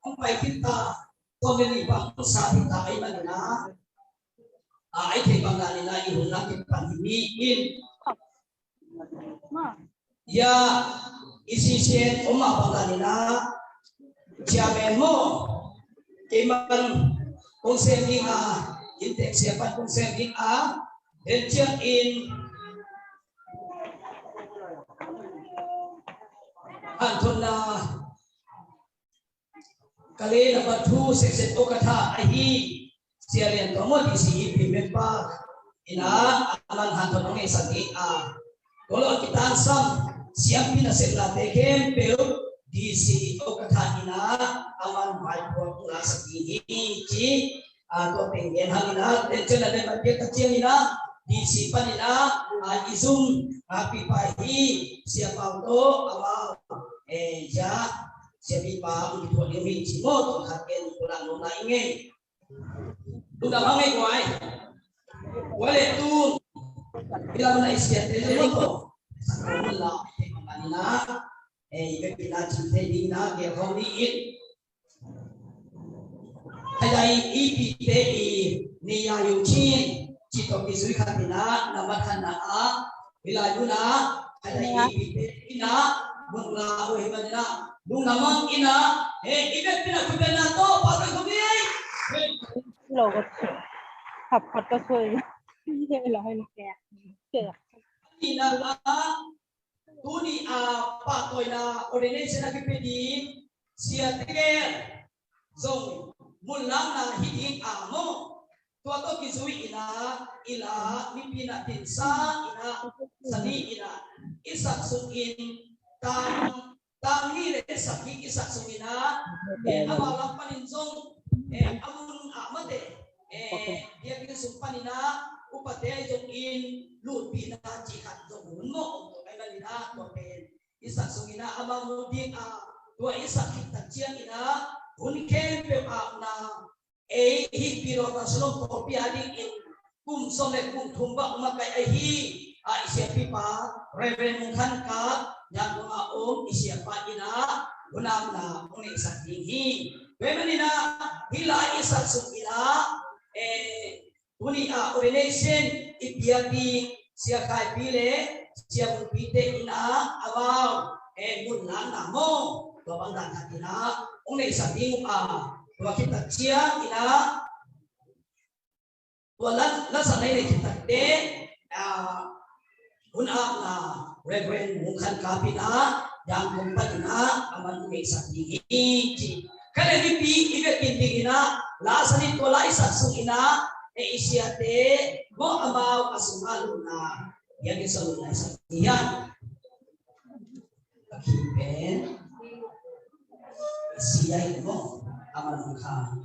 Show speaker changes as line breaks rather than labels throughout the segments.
ông phải kita pemilih bangsa saat kita iman na ai thì bằng là nila ihun na kita himiin ya isisien oma bằng nila chamen mo iman kung sending intek siapa kung sending Elchen in Antona kali number 2 section to kata ahi siarian tomo di si pimpa ina alan hanton ngi sagi kalau kita ansam siap pina sela tekem pero di si to kata ina aman mai pro pula sagi ci atau pengen halina Elchen ada bagian kecil ina di si panina izum pipahi siapa untuk awal ya siapa untuk demi cimot hakian pulang nona ingin udah mangai kuai wale tu bila mana isiat telemoto sakulah panina ibe bila cinta dina dia koniin ayai ipite niya yucin Cito kisui katina nama kana bila yuna ada ibi ina mula uhimana dung namang ina ibe pina kubena to patay kubiay
lầu học Phật có xuôi vậy là hơi kẹt
ina tuni patoy na ordination na kipedi siya tige zong mulang na hiding mo Tuato kisui ila mipina tinsa ina sani ina isak sungin tangi le saki isak sungina awalang paninjong amun amate dia kisumpan ina upate jongin lupi na jikat jongun mo untuk kailanina tuapen isak sungina amamudin tua isak kitajian ina unken pe na hipiro taslong kopi adik in kum sole kum thumba makai isiapi pa reverend mungkan ka yang isiapa ina gunamna uni sakinghi bemenina hila isat sukila uni ordination ipiapi siakai pile siap pite ina awal munlang namo babang dakatina uni saking Dua kita cia ina walan la sanai ne kita de guna na reverend mungkan kapina yang kumpadina aman umi sakti kale ni pi ibe kintingina la sani tola isa sungina isiate mo amau asumaluna yang isaluna saktian akiben siya mo aman mukha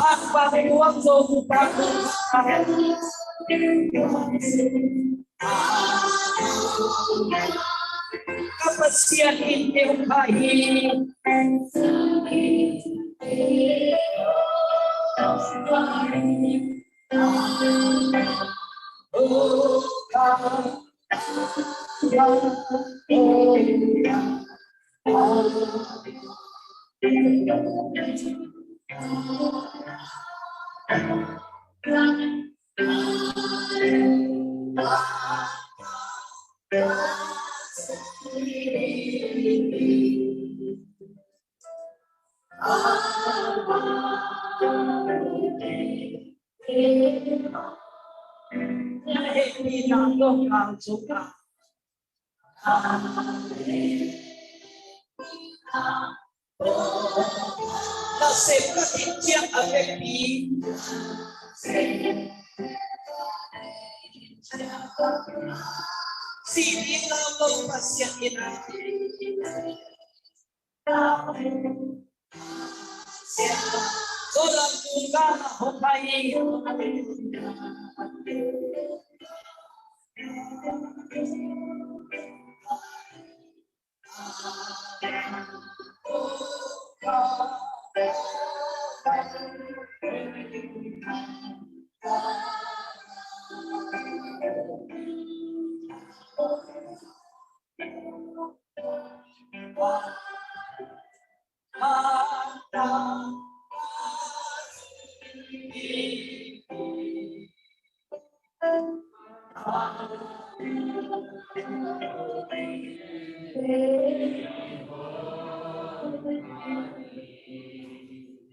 pagpapawag sa upang kapasiyan hindi ukahin hindi nato ang suka. Kasi kakitya afekti sini lamang pasyak ina solang tunggal hukay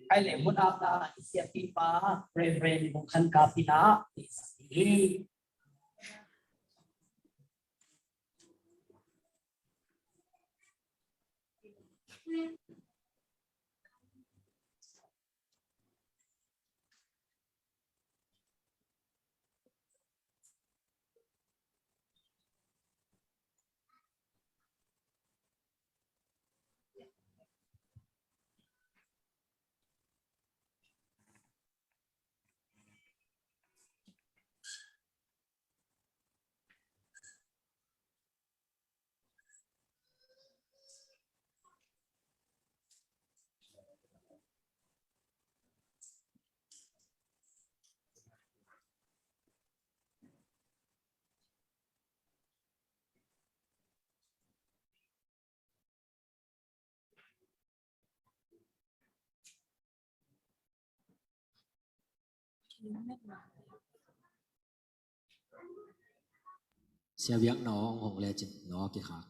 ay lemon ata isyapi pa reverend bukan kapina isaki
Xe viếng nó hồng lê chừng nó kia khác.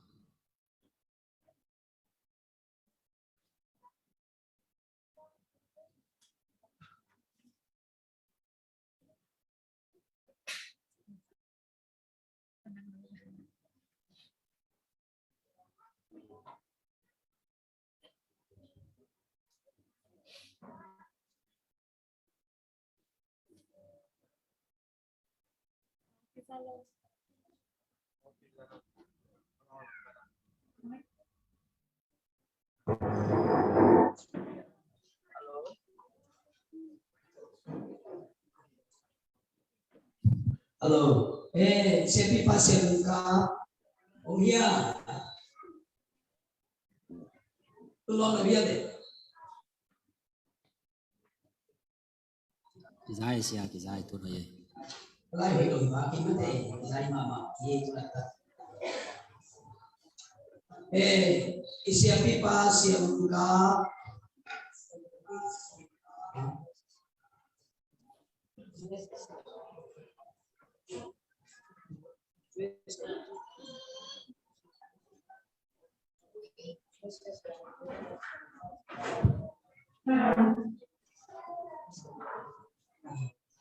Halo, siapa pasien ka? Umia, tolong lebih ada.
Kizai siya, kizai tu na ye.
Lai hui doi ma ki mate, lai mama ye tulata. Siapa pasien ka?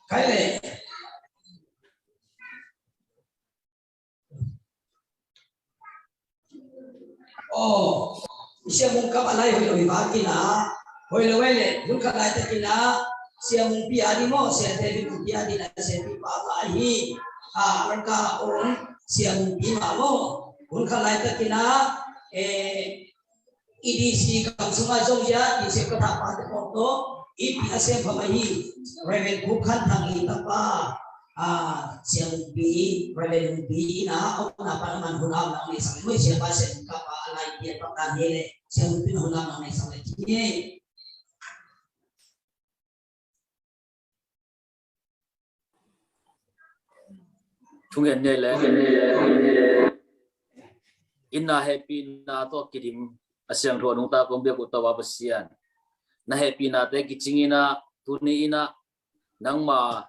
Kaya siya mong kapalay hoi baki na hoi lewele yung kalay takina siya mong piadi mo siya tebi mong piadi na siya pipakahi mereka siya mong pima mo yung kalay takina EDC kam sungai zongja di sekota pada foto ipi asem pamahi reven bukan tangi tapa siang bi reven bi na o na panaman hunam na ni sang mo siapa sen kapa alai dia patan hele siang bi hunam na ni sang ni
Tungen le inna happy na to kidim asyang ro nung ta kong bia ko tawa pasian na happy na te kichingina tuni ina nang ma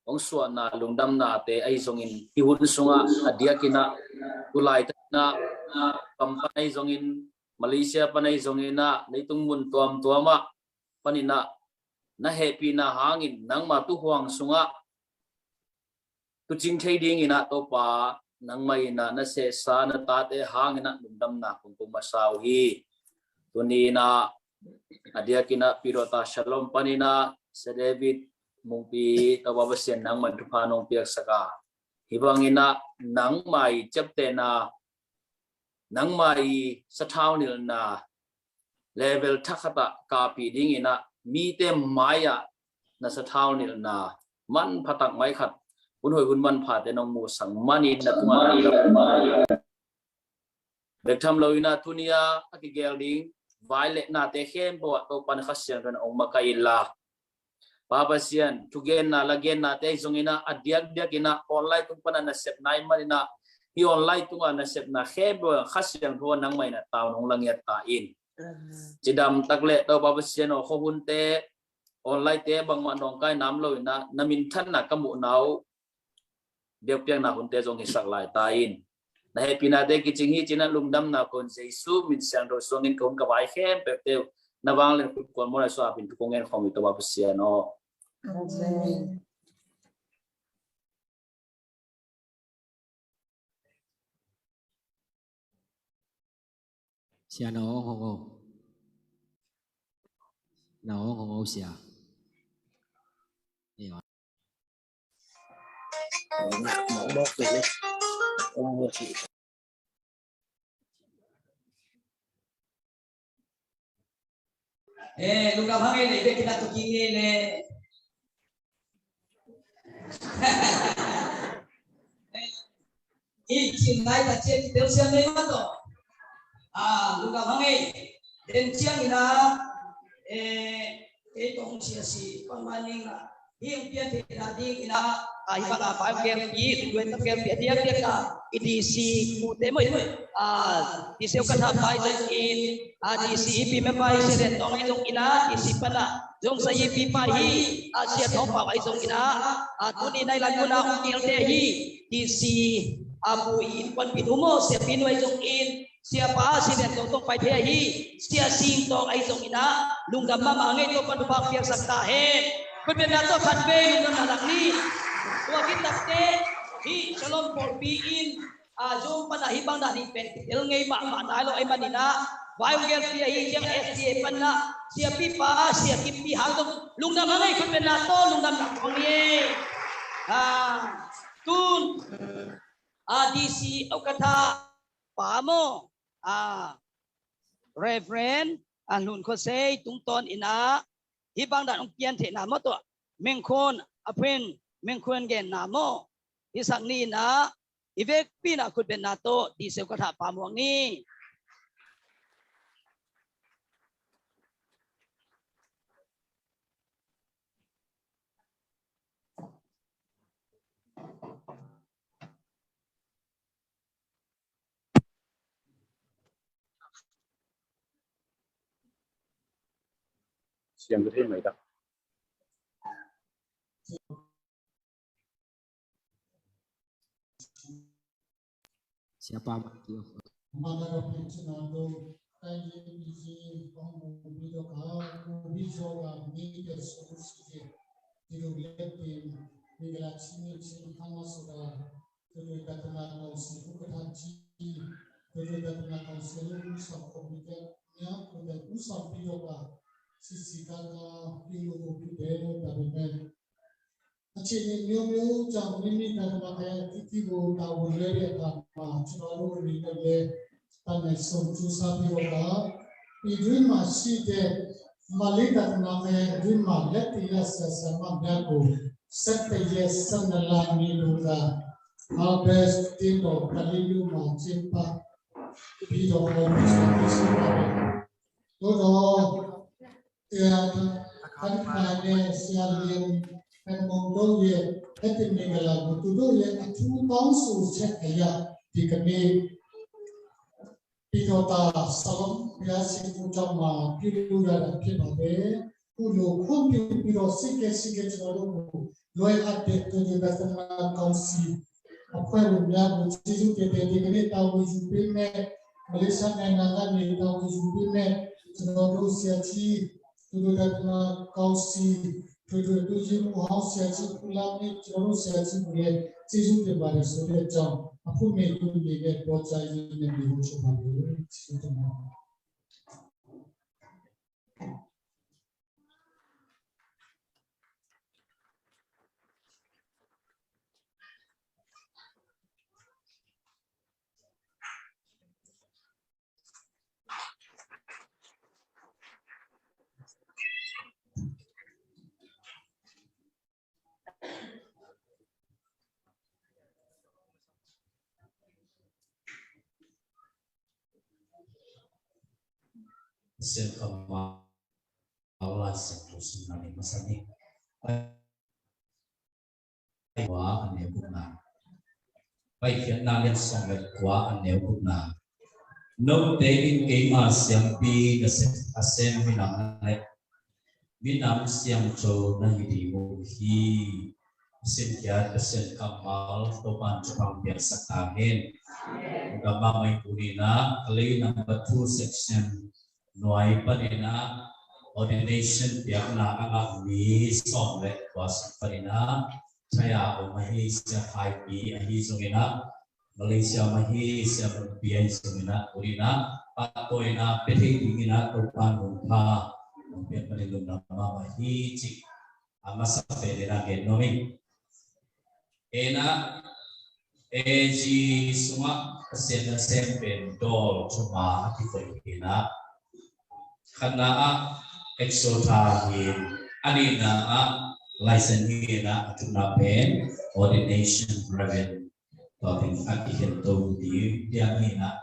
ong suwa na lungdam na te ai zongin ihun sunga adia kina ulai na kampanai zongin Malaysia panai zongina leitung mun tuama panina na happy na hangin nang ma tu huang sunga tu jing thei ding ina to pa nang mai na se sa na ta te hangina lungdam na kung masau hi tuni na adia kina pirota shalom panina se David mungpi tawabasian nang mantupanong piak saka hibangina nang mai chapte na nang mai satawnil na level thakata kapi dingina mite maya na satawnil na man phatak mai khat unhoi hunman phate nong mu sang mani na tunga bektham loina tunia akigel ding violet na te khem bo to pan khasian ran ong makaila babasian tugen na lagen na te zongina adiak diakina online tung pana na sep nai marina hi online tunga na sep na khem bo khasian tho nang mai na taw nong langiat ta in chidam takle to babasian o khobunte online te bangma nong kai nam loina namin than na kamu nau dek piang na hunte zong hisak lai ta in na happy na de kiching hi china lungdam na kon jesu min sang ro songin kon ka bai khem pe te na wang len kon mo na so apin tu kongen khom to ba sia no
sia nó hong sia
mẫu bóc về lên ông mua chị
luka bhange le be kita to kinge le chin nai ta chen teu siam nei ma to luka bhange den chiang ina tong sia si kon maning na hiu pian te na ding ina ai ba ka fa kem yi duen ta kem dia dia ka EDC ku te moi di seu ka tha pai in EDC pi me pai se den tong ai jong ina EDC pana jong sa yi pi pai hi sia thong pa ai jong ina tu ni nai lan kuna ung te hi EDC abu in kon pi du mo se pi noi jong in siapa si den tong pai the hi sia sing tong ai jong ina lungdam ma ma ngai to pan du bak piak sakta he kun be na to khat be lungdam na lak ni tua kita te hi shalom por pi in jom pana hi bang da ni pen el ngai ma dai lo ai manina vai ung gel pi hi jang SDA panna sia pi pa sia ki pi hang to lungdam ngai kun be na to lungdam na khong ye tun DC okatha pa mo Reverend Anlun Khosei tung ton ina hi bang da ong pian the na mo to mengkhon apen mengkhon gen na mo isak ni na ivek pina khut ben na to di seu ka tha pa mo ni
siang cái mày đó
siapa kio
Magara pensionado kaya isi kamu video kau video kau ni solusi itu lepas migrasi ni sehingga sudah terus datang kau siapa kerja terus datang kau selalu usah komputernya sudah usah video kau sisi kau ilmu video dari mana Aceh ni jam ini dah pakai titi go tahu leh kan, cuma lu ni leh tanah sonju sapi roda Idwin ma si de malika na ke idwin ma leti yes sama dago sakta yes sanala ni luga harvest tino kalilu ma chimpa pido ko bisisi ma todo ya kan kane sialin kan mongdol ye etin negala butudo ye atu tausu chekaya dikane Pitota salom biasi utama pilu dan pimabe ulo kumpi piro sike cero loe ate to juga tengah kausi apa yang dia bucisu tete dikene tahu jupine Malaysia nengakan ni tahu jupine cero siaci tudo tengah kausi tudo tuju muhau siaci pulang ni cero siaci boleh cisu te baris sudah jam aku mengikut dia percaya ini diucap dulu semua.
Selama Allah seterus mengenai masa ini, kuah aneh guna, baik yang nalian sangat kuah aneh guna. No taking kemas yang pi asem minam siang cow na hindi muhi sintiat kesen kamal topan cupang biasa kahin. Agama may punina kali number 2 section. Noai panina ordination biak na ang mi somlet was panina saya mahi sia IP ahi sungina Malaysia mahi sia biai sungina urina patoina peti dingina tupan rumpa biak panilum nama mahi cik amasa pedena genomi ena eji semua kesena sempen dol cuma akibatnya karena exotahin anina license atuna pen ordination brevet toping akihin to di diamina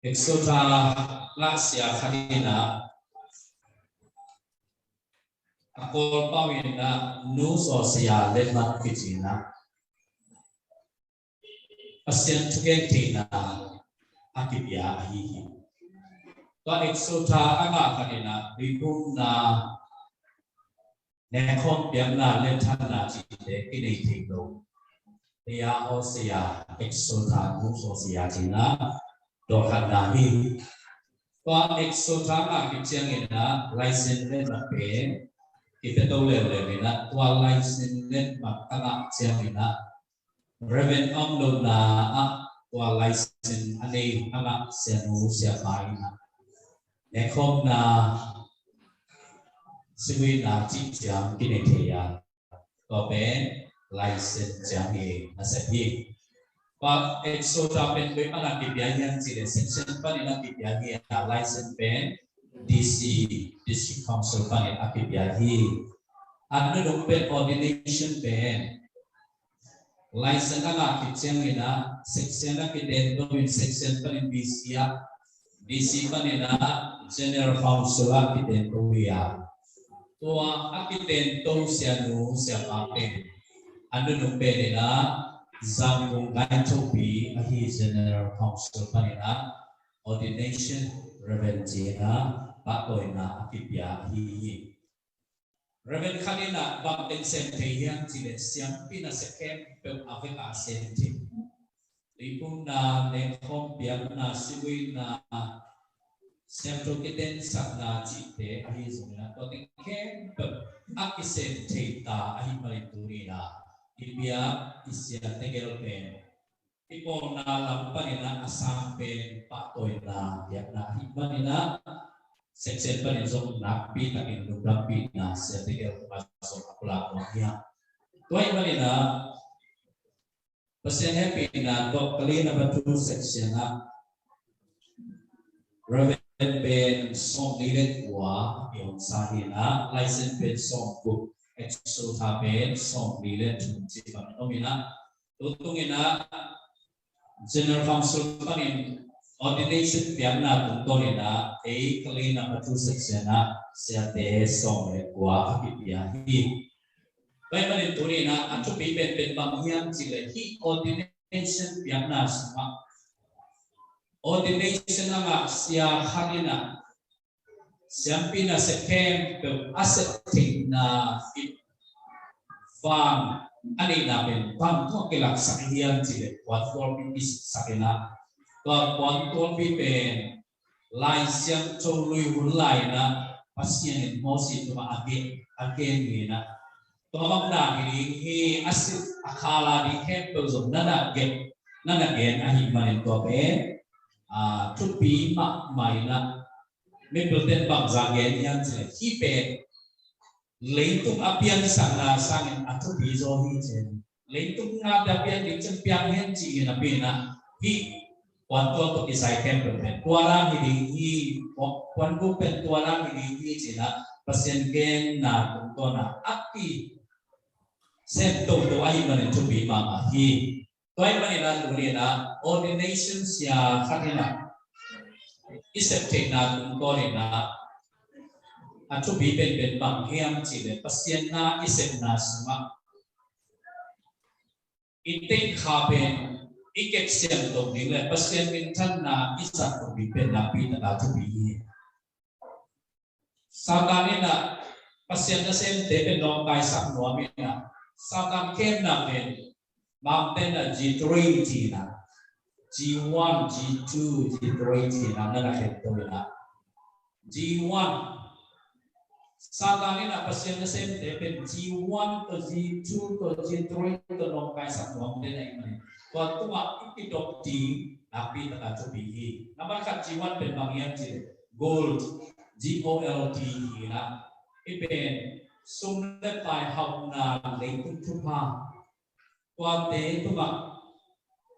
exota lasya kanina akol pawina nu sosial lemat kitina pasien tugentina akibya ahihi exota aga kanina ribum na nekon biang na letana jite kini tiko dia osia exota musosia jina dokan nahi pa exota aga kichangina license na pe kita tahu level na tua license na aga kichangina reven amlo na tua license ane aga senu siapa ina nekom na siwi na jam kini dia kopen license jangi nasepi pa exota pen be mana dibiayan sile section pan ina dibiahi license pen DC district council pan ina dibiahi anu dompet ordination pen license ana kiceng ina section na kiden domin section pan BCA DC panina general council akiten tuya tua akiten to sianu siapape anu numpe na zambung gantopi ahi general council panina ordination reventina pakoina akipya hi reven kanina bangten senteyang chile siang pina sekem pe afeka sente Ipuna nekom biang na siwi na sentro kiten sakna cite ahi zumina koting kem akisen teita ahi maliturina ibia isia tegel pen ipo na lampanina asampen patoina biak na hibanina seksen panizong napi takin lugapi na sia tegel masuk apula monia tuai manina pasien happy na dok kali na batu section na reven
เป็นส่งนี้เล็กกว่าเองสาเหตุนะไลเซนเป็นส่งบุกเอ็กซ์โซทาเป็นส่งนี้เล็กถึงจีบันโนมินะตัวตรงนี้นะ General Council ก็นี่ ordination เปลี่ยนนะตรงตัวนี้นะเอกลีนะประตูศึกษานะเสียเตส่งเล็กกว่าพิธีที่ไปมาในตัวนี้นะอันทุกปีเป็นบางอย่างจีเลยที่ ordination เปลี่ยนนะสมัคร ordination นะเสียขันนะเสียปีนะเสกมเป็น accepting นะฟังอันนี้นะเป็นฟังตัวเกี่ยวกับสักอย่างจีเลยวันตัวปีสักนะตัววันตัวปีเป็นลายเสียงโจลุยหุ่นลายนะภาษาเนี่ยมอสิตัวอาเกนี่นะตัวบางด่านนี้ที่อาศัยอาคาลาดีแค่เป็นส่วนนั้นเกณฑ์อาหิมันตัวเป็นทุกปีมากมายนะไม่เป็นเรื่องบางอย่างยังจีที่เป็นLentung apian sana sangin atau bizo hijen. Lentung ngada apian di cempiang henci na bina hi wanto to isai kempen. Tualang hi wanto pen tualang hi cina pasien gen na tunto na api sento to ai man to bi mama hi. Toy man ina luli na ordination sia kanina isepte na tunto na atau biben bang hiam cile pasien na isep na semua intek kaben iket siam dong nilai pasien mintan na isak to biben na pina na to bihi sakani na pasien na sem deben long kai sak nuami na sakan kem na ben mountain na G3 na G1 G2 G3 na na hekto na G1 Sakani na pasien na sem depend G1 to G2 to G3 to long kai sak nuam de na imani. Kwa tuma ikidok di api na tubihi. Naman kat G1 ben bangyan jile gold GOLD na iben sumlet tai hau na leitung tupa. Kwa te tuma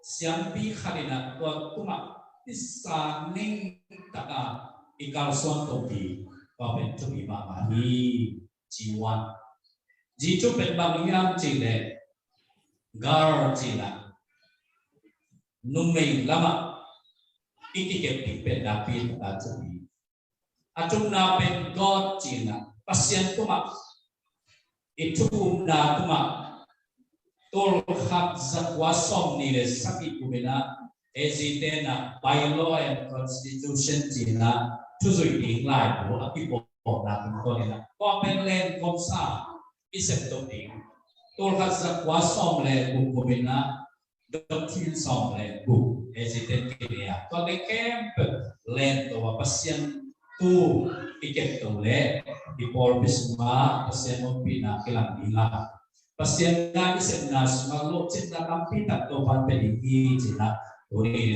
siampi khanina kwa tuma isaning taka ikal suan topi.เป็นทุบีมาฮีG1 G2 เป็นบางอย่างจีเลยกาลจีละนุ่มเมย์ลำอีกเก็บติดเป็นดาบินตาทุบีอาจุนาเป็นกอดจีละปัสยันตุมาอิทุมนาตุมาตัวขับสักวาสอมนี่เลยสักอีกุเมนะเอจิเตนะไบโลแอนด์คอนสติทูชันจีละทุกสิ่งที่หลายตัวอภิบาลนักตัวนี้นะก็เป็นแรงกบซาอิสระตัวนี้ตัวขัดสักว่าสองแรงบุกก็เป็นนะดอกทินสองแรงบุกเอจิเตนกิเนียตัวเด็กแคมป์แรงตัวพัศยันตัวอีกตัวแรงที่พอลบิสมาพัศยันมุปีนักกีฬาดีละพัศยันงานอิสระนัสมาโลกจิตนักอัมพิทักตัวพันเป็นอีจินะตัวนี้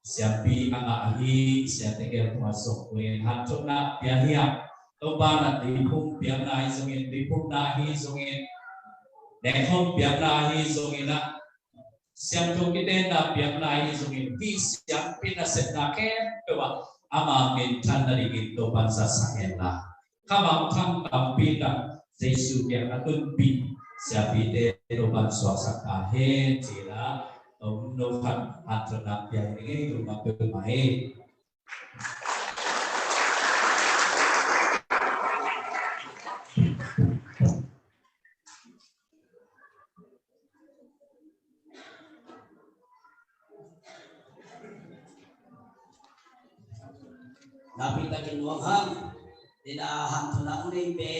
siapi anak ahi siate ker masuk kuyen hancur nak biaya toba nak dipung biar nahi zongin dipung nahi zongin dekhom biar nahi zongin nak siam tu kita nak biar nahi zongin di siapi nak senaken pewa ama mentan dari itu bangsa sahela kamam kam kampi tak Yesus yang atun bi siapi de toba suasa kahe cila nô phật hạt trở nạp dạy cái dùng mặt từ máy
Nabi takin waham tinahan tunang nebe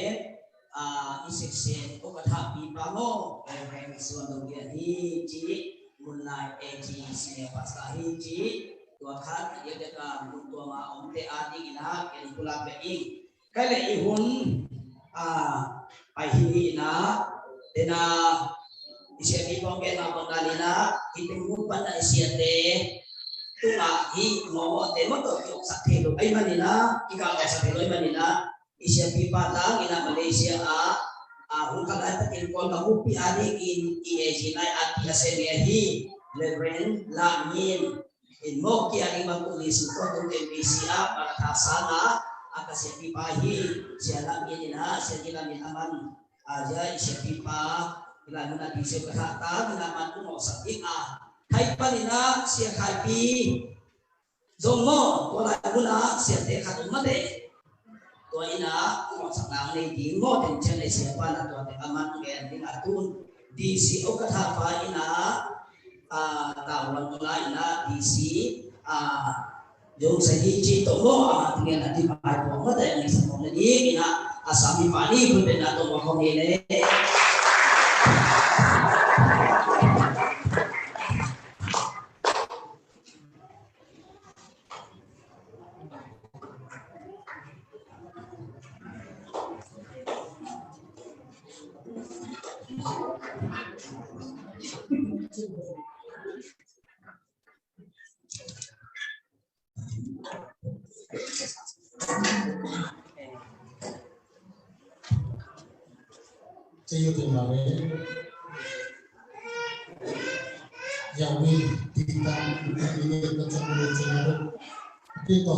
isiksin ko kathapi pango kaya suwan dogya hi mulai egi sini pasca hiji dua kali dia dekat untuk ma omte adi ina yang pulang being kali ihun ahi ina dena isiati pongke na pangkalina itingu pada isiate tunga hi ngomo temo to yok sakelo ay manina ikaw sakelo ay manina isiati patang ina Malaysia hukang at kilkol kamupi ani in iejinay at yasenehi leren lamin Inmo kia imam tulis ko kung MPCA para kasana akasya pipahi siya namin na siya namin aman aja siya pipa ilan na di siya kahata naman mo sa ika kahit pa nina siya kapi zomo wala muna siya te katumate to ina mo sa nang di mo den siya siya pa na to te aman ngayon din atun di si o kahapa ina tawag ko na ina isi yung sa hiji to mo tingnan natin makakuha mo dahil ang isang mga naging ina asami pani kung din nato mo kong hili
Saya dengar yang kita ini macam kita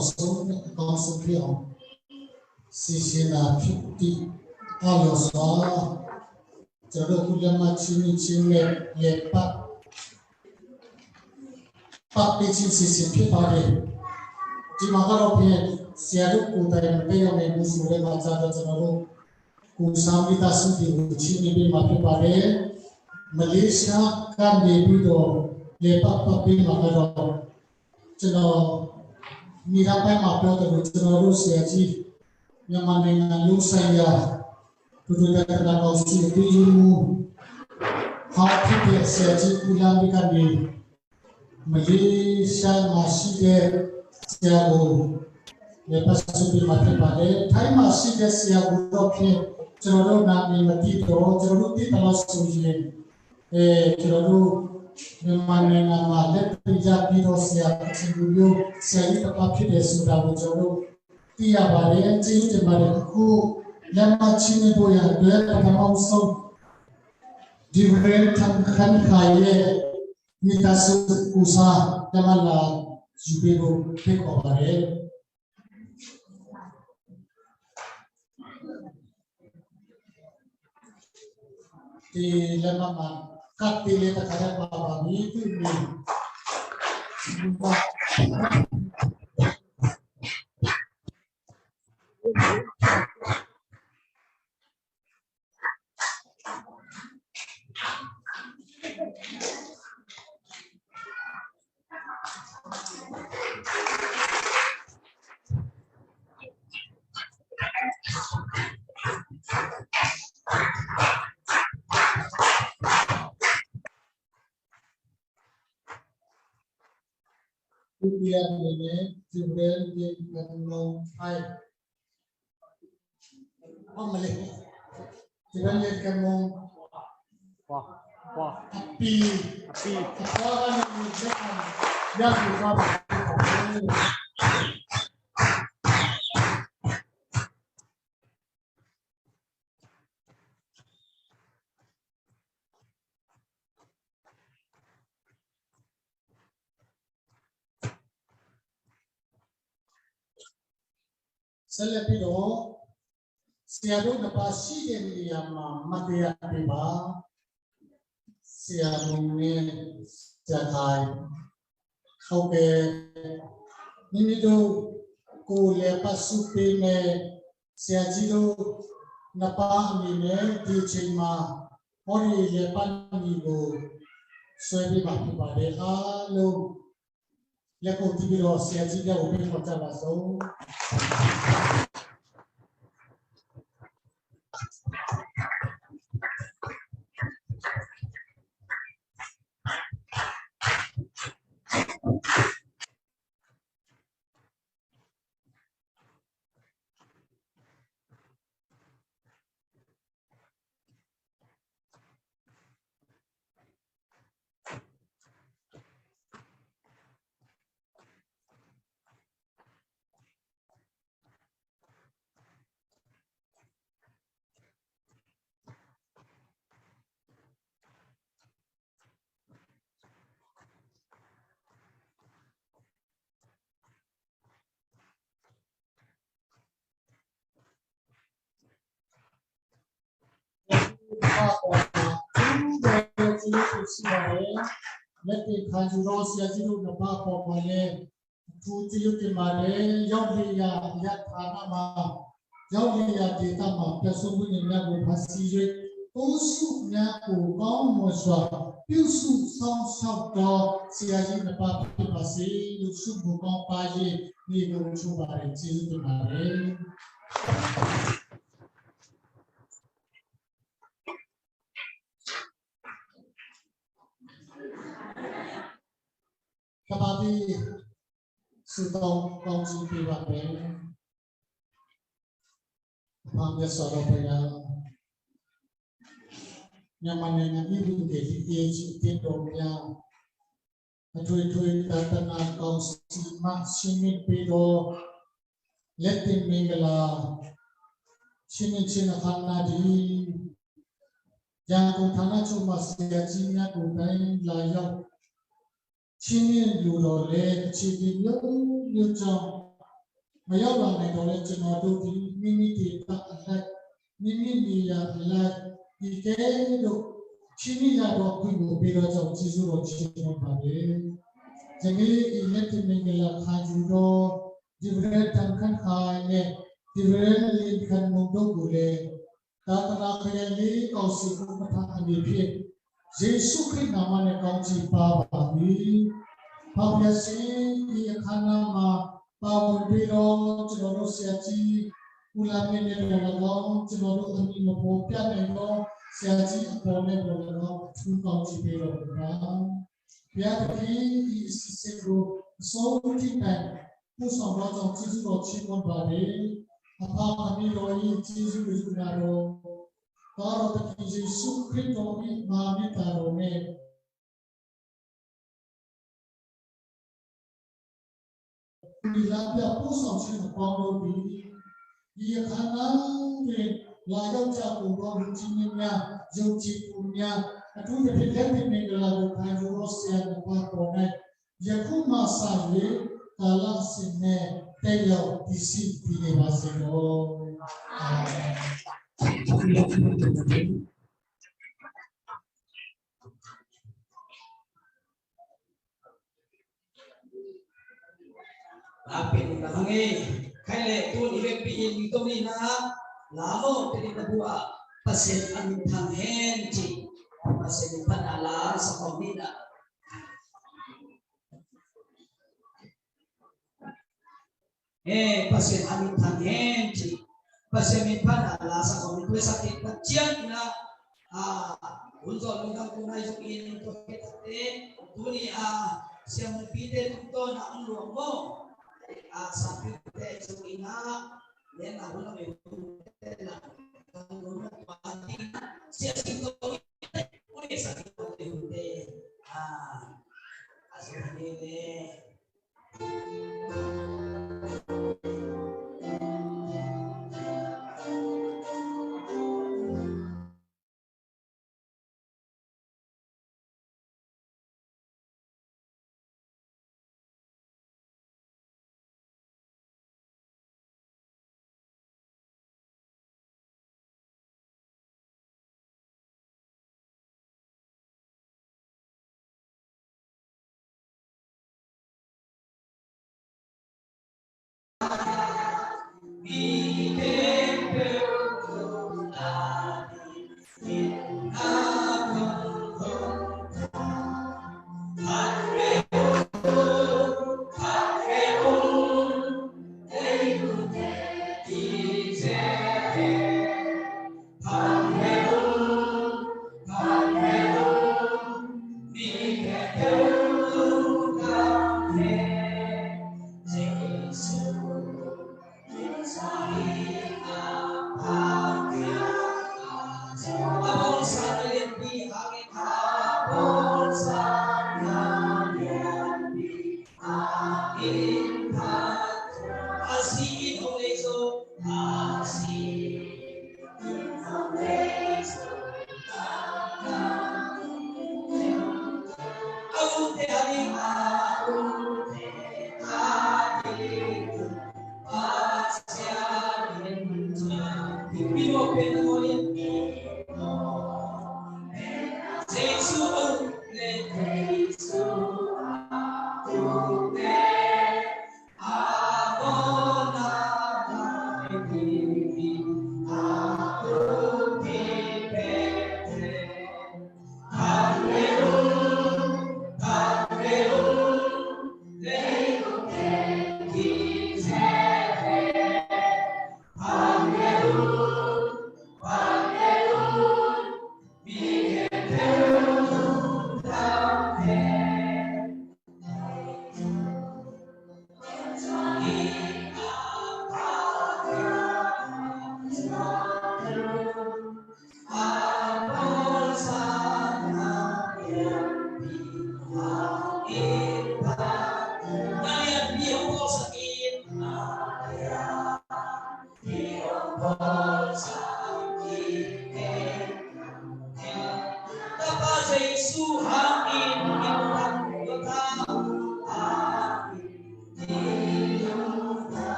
konsumsi sisi na fifty kalau soal jadi ulama cini lepak pak peci sisi kita deh di mana orang siapa kuda yang musuh macam ada cenderung kusam kita sudi cini bi mapi pare Malaysia kan debi do lepak papi makaro cenderung mirapai mapi atau cenderung siaji yang mana yang saya duduk dalam kausi itu ilmu hati dia siaji pulang di kami Malaysia masih dia siago lepas sudah mati pada Thai masih dia siago okey cenderung nak mati tu cenderung di tanah suci cenderung yang mana nama lepija biro siago cenderung siaga tempat dia sudah cenderung tiap hari cincin pada aku lama cini doya doya pada mausau different kan kaya kita susah zaman lah jubiro pekobare di lama man kat pilih terkadang bapa itu ni Kemudian ini kemudian dia mengenal air. Apa melek? Kemudian dia mengenal api. Orang yang mengerjakan yang juga selepas itu, siapa dapat sih dia mati apa? Siapa ni jahai. Oke, ini tu ku lepas supi me siapa jiru napa ni di cima ori lepas ni bu sebi mati pada lalu lepas tu biro siapa jiru ubi macam apa? और जिलो कुसियारे लेते खाजुरो सिया जिलो नपा पोमाले तू जिलो के मारे यौलिया या थाना मा यौलिया देता मा पेसोबु निना को भासीजे ओसु न्या को गांव मोसवा पिउसु सम शब्द सिया जी नपा पासे युसु भूकंप पाजे नि को छुबारे जिलो के मारे Kembali sutong kongsi piwake, pamnya sorobaya, nyaman yang ibu jadi keji tendongnya, tuai datang kongsi maksimin pido, letin menggala, sini kana di, jangan tanah cuma siacinya kudain layak. Chini lurole chidi yo jam mayala ne dole chino do di mini ti ta alak mini ni ya alak ike do chini ya do ku go be ro jam jisu ro chino ba le jeni inet mingela khaju do dibre tan khan khai ne dibre lin khan mong do gule ta ta khayali kausi ku matha ani phi Yesus Kristus namanya kau cipa babi, pabiasi di khana ma pawon biro cenodo siaci ulame ne lagau cenodo ami mo pya ne no siaci apone lagau tu kau cipiro ba pya ki sisego so tipan pusong lo jong jisu lo chimon babe apa kami loi jisu ro Kalau terjadi sukri tomi mami tarone, bila dia pusing sih panggung di, dia kanan ke layar jago panggung cininya, jauh cipunya, itu dia lagu kayu Rusia apa kone, dia masa ye kalah sini teyau di sini masih
Lapin kahangi kaile tu ni bepi ni to ni na lamo tedi bua pasien amin thang hen chi pasien panala sa komina pasien amin thang hen chi pasien panala sa komina tu sakit kacian na unzo lungkang kunai sukin to ketate tuni siang pide to na unluang mo sapi teh suina dan aku nak berbuat kalau mati siapa itu boleh sakit berbuat asal ini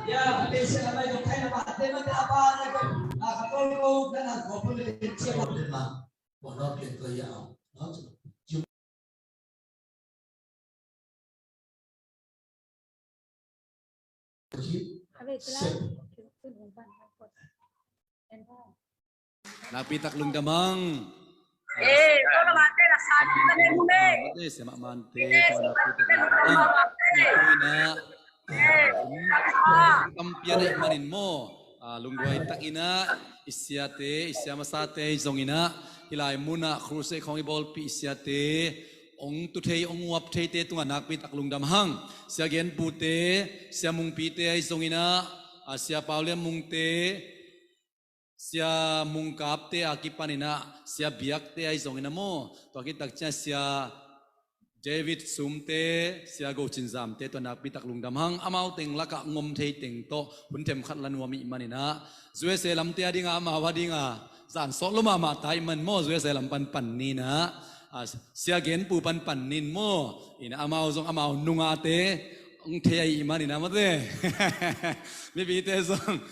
Ya, bisa namanya itu kayak apa? Tema apa aja kan? Kalau kan aku pun dari kecil mah, pondok itu ya,
Napi taklong damang.
Kalau mati lah sakit tadi mune.
Mati semak mante. Napi taklong damang. Kampiyan ay manin mo. Lungguay takina. Isyate. Isyamasate. Zongina. Hilay muna. Kruse kong ibolpi isyate. Ong tutay ong waptay te tunga napi taklong damang. Siya gen pute. Siya mung pite ay zongina. Siya paulian mung te. Siya mungkap te akipanina, siya biak te ay zongina mo. To akitak siya David sumte, siya go chinzam te to nakpitak lungdamhang amaw teng laka ngom te teng to huntem khatlan wami imanina. Zue selam te adinga amaw adinga zan sok luma matai man mo zue selam pan nina. Siya gen pu pan nin mo. Ina amaw zong amaw nunga te. Ang te ay imanina mo te. Bibi te zong.